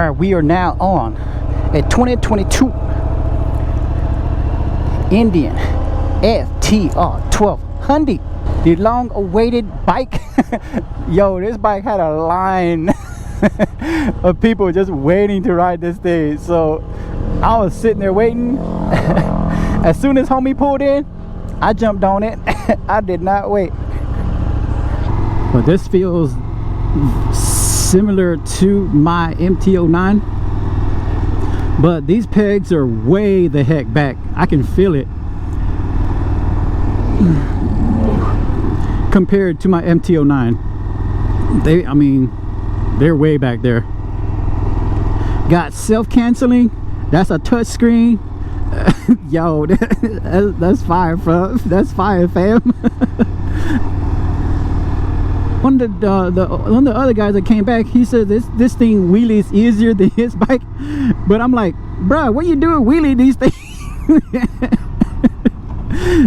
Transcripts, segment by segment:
All right, we are now on a 2022 Indian FTR 1200, the long-awaited bike. Yo, this bike had a line of people just waiting to ride this thing. So I was sitting there waiting. As soon as homie pulled in, I jumped on it. I did not wait. But this feels similar to my MT-09, but these pegs are way the heck back. I can feel it compared to my MT-09. They're way back there. Got self-canceling. That's a touch screen. Yo, that's fire, bro. That's fire, fam. One of the other guys that came back, he said this thing wheelies easier than his bike. But I'm like, bruh, what you doing wheeling these things?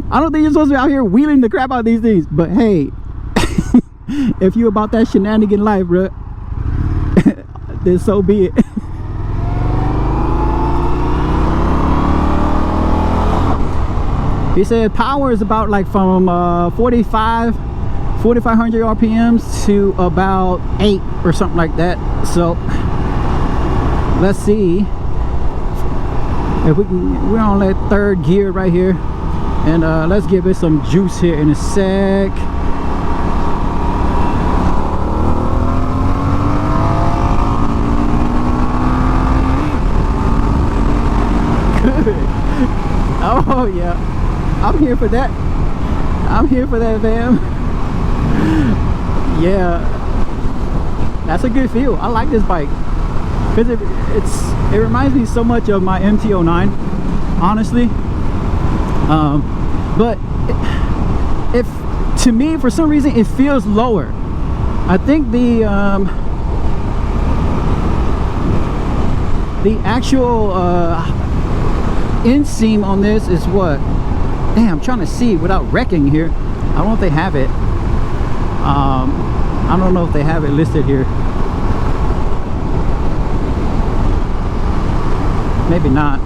I don't think you're supposed to be out here wheeling the crap out of these things. But hey, if you about that shenanigan life, bruh, then so be it. He said power is about like from 4,500 RPMs to about 8 or something like that. So let's see if we can. We're on that third gear right here, and let's give it some juice here in a sec. Good. Oh yeah, I'm here for that. I'm here for that, fam. Yeah, that's a good feel. I like this bike because it reminds me so much of my MT-09, honestly. But if to me, for some reason, it feels lower. I think the actual inseam on this is what? Damn, I'm trying to see without wrecking here. I don't know if they have it. I don't know if they have it listed here. Maybe not.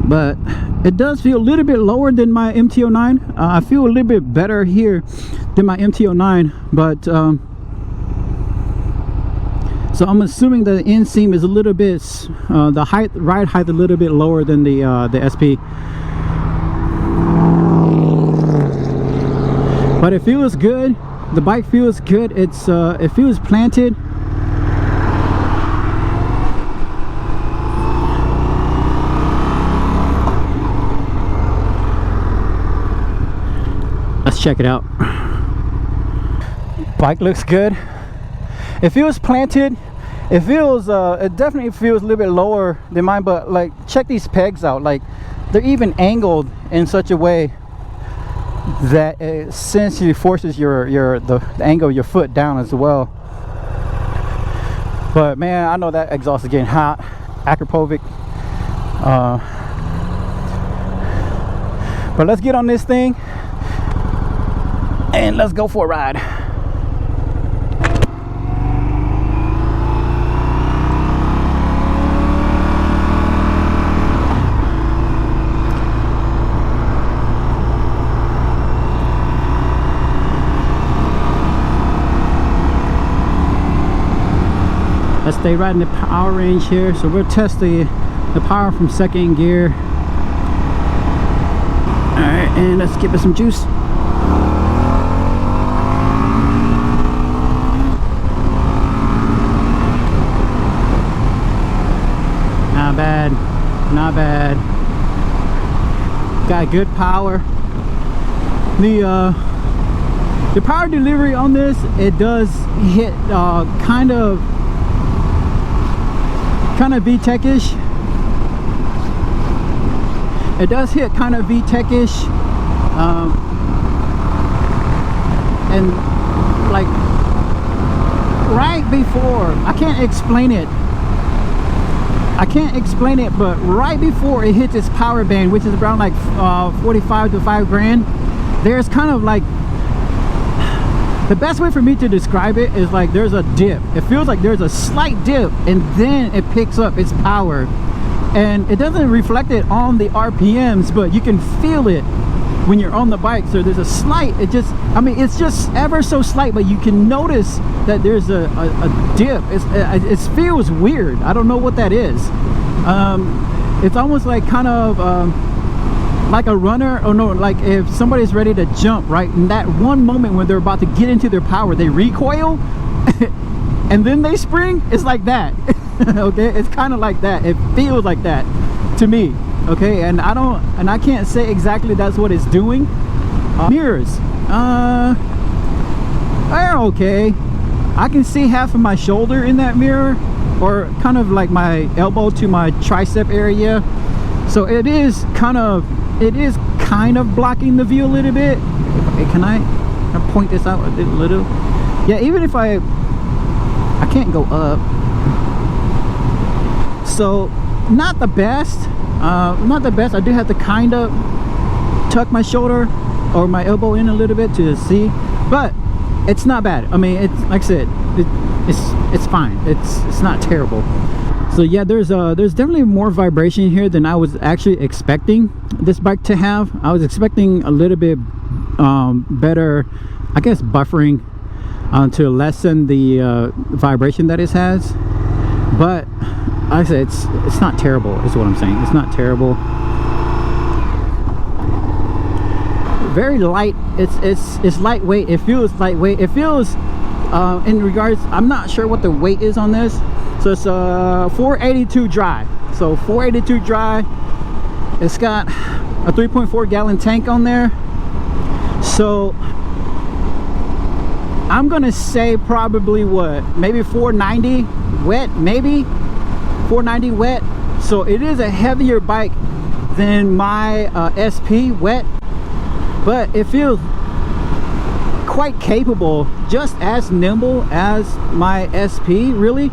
But it does feel a little bit lower than my MT-09. I feel a little bit better here than my MT-09. But so I'm assuming the inseam is a little bit, the ride height a little bit lower than the SP. But it feels good. The bike feels good. It feels planted. Let's check it out. Bike looks good. It feels planted. It feels it definitely feels a little bit lower than mine, but like check these pegs out. Like they're even angled in such a way that it essentially forces the angle of your foot down as well. But man, I know that exhaust is getting hot. Akrapovic. But let's get on this thing and let's go for a ride. Let's stay right in the power range here. So we'll test the power from second gear. Alright, and let's give it some juice. Not bad. Not bad. Got good power. The power delivery on this, it does hit kind of VTEC-ish. It does hit kind of VTEC-ish, and like right before, I can't explain it, but right before it hits its power band, which is around like 45 to 5 grand, there's kind of like The best way for me to describe it is like there's a dip. It feels like there's a slight dip and then it picks up its power. And it doesn't reflect it on the RPMs, but you can feel it when you're on the bike. So there's a slight, I mean, it's just ever so slight, but you can notice that there's a dip. It feels weird. I don't know what that is. It's almost like kind of like a runner, or no, like if somebody's ready to jump, right? In that one moment when they're about to get into their power, they recoil and then they spring. It's like that. Okay, it's kind of like that. It feels like that to me. Okay, and I can't say exactly that's what it's doing. Mirrors, they're okay. I can see half of my shoulder in that mirror, or kind of like my elbow to my tricep area. So it is kind of blocking the view a little bit. Hey, can I point this out a little? Yeah, even if I can't go up. So not the best. Not the best. I do have to kind of tuck my shoulder or my elbow in a little bit to see, but it's not bad. I mean, it's like I said, it's fine. It's not terrible. So yeah, there's definitely more vibration here than I was actually expecting this bike to have. I was expecting a little bit better, I guess, buffering to lessen the vibration that it has. But like I said, it's not terrible, is what I'm saying. It's not terrible. Very light. It's lightweight. It feels lightweight. It feels in regards, I'm not sure what the weight is on this. So it's 482 dry. So 482 dry. It's got a 3.4 gallon tank on there. So I'm gonna say probably what, maybe 490 wet, maybe 490 wet. So it is a heavier bike than my SP wet, but it feels quite capable, just as nimble as my SP, really.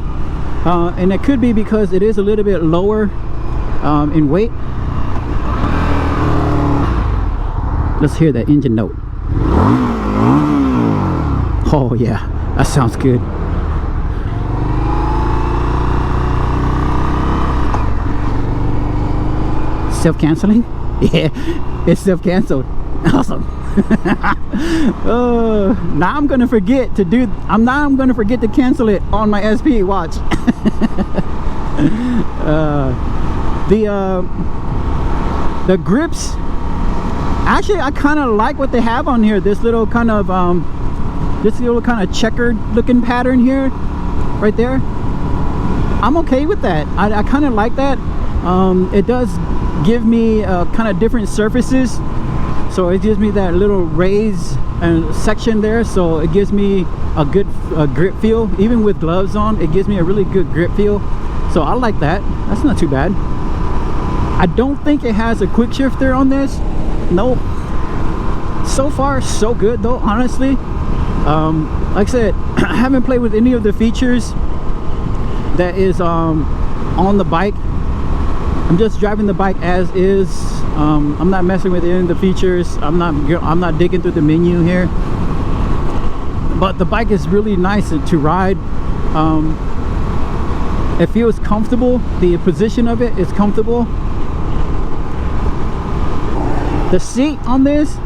And it could be because it is a little bit lower in weight. Let's hear that engine note. Oh yeah, that sounds good. Self-canceling? Yeah, it's self-canceled. Awesome. Now I'm gonna forget to cancel it on my SP watch. The grips, actually I kind of like what they have on here. This little kind of checkered looking pattern here, right there. I'm okay with that. I kind of like that. It does give me kind of different surfaces, so it gives me that little raised section there, so it gives me a good grip feel. Even with gloves on, it gives me a really good grip feel, so I like that. That's not too bad. I don't think it has a quick shifter on this. Nope. So far so good though, honestly. Like I said, I haven't played with any of the features that is on the bike. I'm just driving the bike as is. I'm not messing with any of the features. I'm not digging through the menu here. But the bike is really nice to ride. It feels comfortable. The position of it is comfortable. The seat on this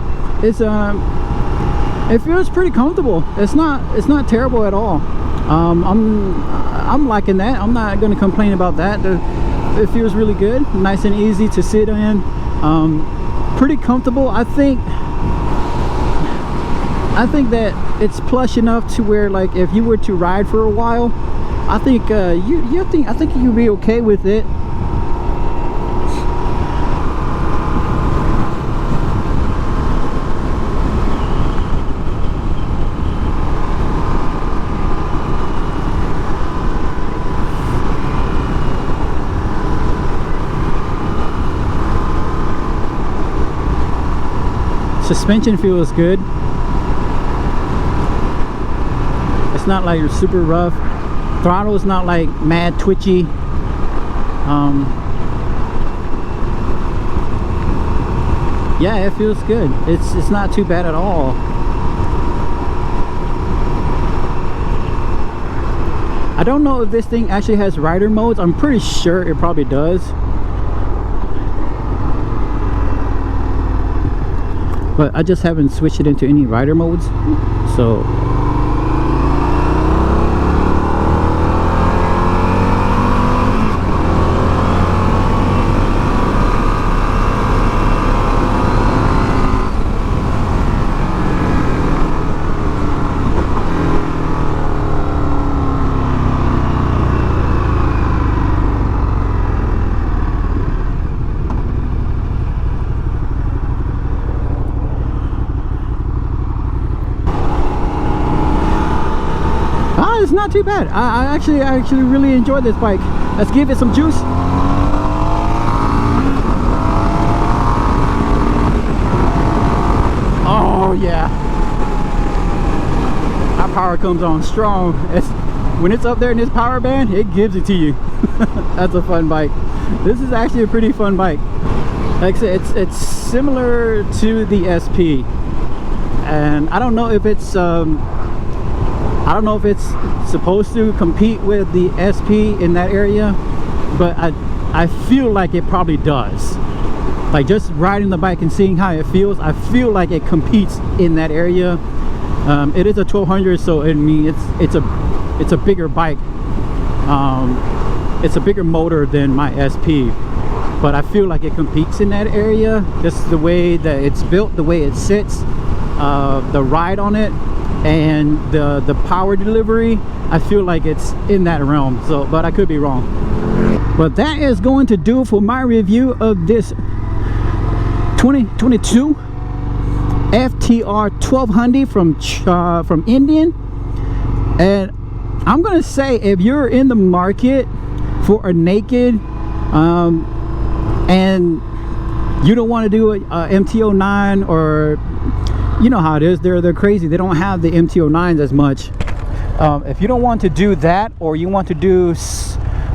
is it feels pretty comfortable. It's not terrible at all. I'm liking that. I'm not going to complain about that. It feels really good, nice and easy to sit in, pretty comfortable. I think that it's plush enough to where, like, if you were to ride for a while, I think you'll be okay with it. Suspension feels good. It's not like super rough. Throttle is not like mad twitchy. Yeah, it feels good. It's not too bad at all. I don't know if this thing actually has rider modes. I'm pretty sure it probably does. But I just haven't switched it into any rider modes. So it's not too bad. I actually really enjoy this bike. Let's give it some juice. Oh yeah, that power comes on strong. When it's up there in this power band, it gives it to you. That's a fun bike. This is actually a pretty fun bike. Like I said, it's similar to the SP, and I don't know if it's supposed to compete with the SP in that area, but I feel like it probably does. Like just riding the bike and seeing how it feels, I feel like it competes in that area. It is a 1200, so I mean it's a bigger bike. It's a bigger motor than my SP, but I feel like it competes in that area. Just the way that it's built, the way it sits, the ride on it, and the power delivery, I feel like it's in that realm. So, but I could be wrong. But that is going to do for my review of this 2022 FTR 1200 from Indian. And I'm gonna say, if you're in the market for a naked and you don't want to do a MT-09, or you know how it is, they're crazy, they don't have the MT-09s as much. If you don't want to do that, or you want to do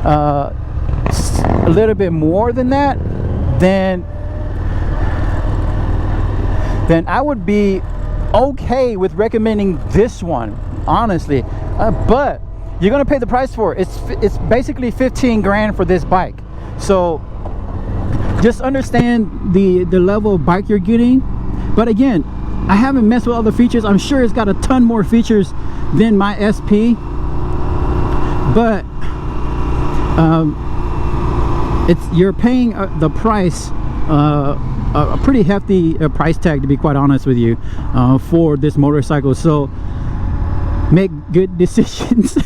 a little bit more than that, then I would be okay with recommending this one, honestly. But you're gonna pay the price for it. It's basically 15 grand for this bike. So just understand the level of bike you're getting. But again, I haven't messed with all the features. I'm sure it's got a ton more features than my SP, but you're paying the price, a pretty hefty price tag, to be quite honest with you, for this motorcycle. So make good decisions.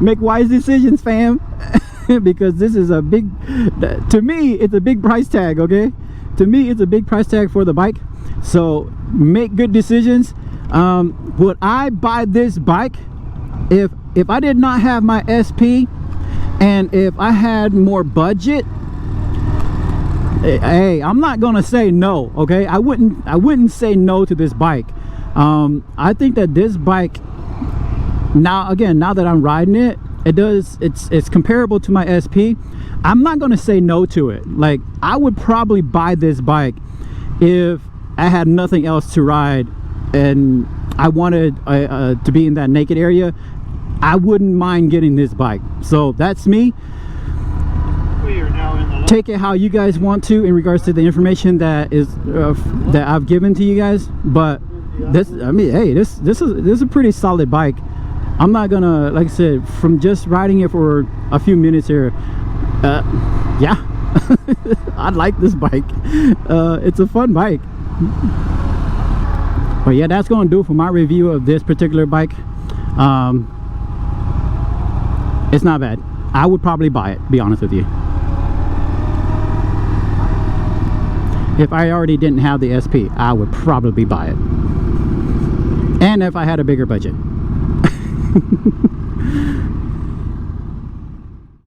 Make wise decisions, fam. Because this is a big, to me it's a big price tag. Okay, to me it's a big price tag for the bike. So make good decisions. Would I buy this bike if I did not have my SP, and if I had more budget? Hey, I'm not gonna say no. Okay, I wouldn't say no to this bike. I think that this bike, now that I'm riding it, it's comparable to my SP. I'm not gonna say no to it. Like, I would probably buy this bike if I had nothing else to ride and I wanted to be in that naked area. I wouldn't mind getting this bike. So that's me. We are now in the take it how you guys want to in regards to the information that is that I've given to you guys. But this, I mean, hey, this is a pretty solid bike. I'm not gonna, like I said, from just riding it for a few minutes here, yeah, I like this bike. It's a fun bike. But yeah, that's gonna do for my review of this particular bike. It's not bad. I would probably buy it, be honest with you. If I already didn't have the SP, I would probably buy it. And if I had a bigger budget.